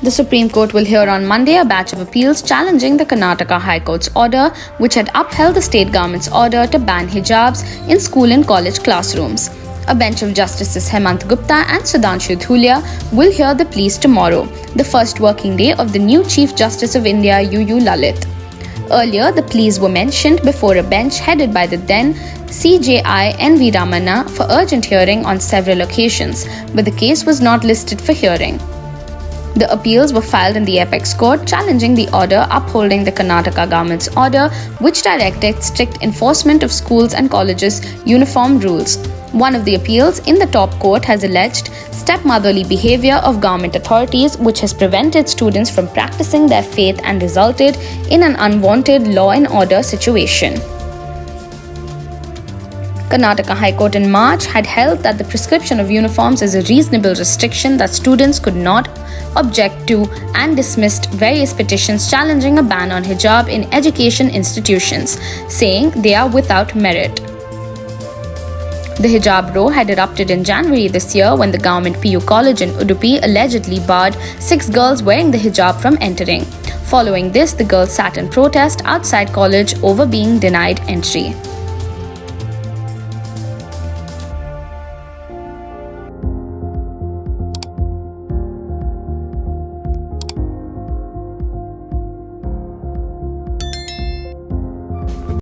The Supreme Court will hear on Monday a batch of appeals challenging the Karnataka High Court's order, which had upheld the state government's order to ban hijabs in school and college classrooms. A bench of Justices Hemant Gupta and Sudhanshu Dhulia will hear the pleas tomorrow, the first working day of the new Chief Justice of India, UU Lalit. Earlier, the pleas were mentioned before a bench headed by the then CJI N.V. Ramana for urgent hearing on several occasions, but the case was not listed for hearing. The appeals were filed in the apex court challenging the order upholding the Karnataka government's order, which directed strict enforcement of schools and colleges' uniform rules. One of the appeals in the top court has alleged stepmotherly behavior of government authorities, which has prevented students from practicing their faith and resulted in an unwanted law and order situation. Karnataka High Court in March had held that the prescription of uniforms is a reasonable restriction that students could not object to and dismissed various petitions challenging a ban on hijab in education institutions, saying they are without merit. The hijab row had erupted in January this year when the government PU college in Udupi allegedly barred 6 girls wearing the hijab from entering. Following this, the girls sat in protest outside college over being denied entry.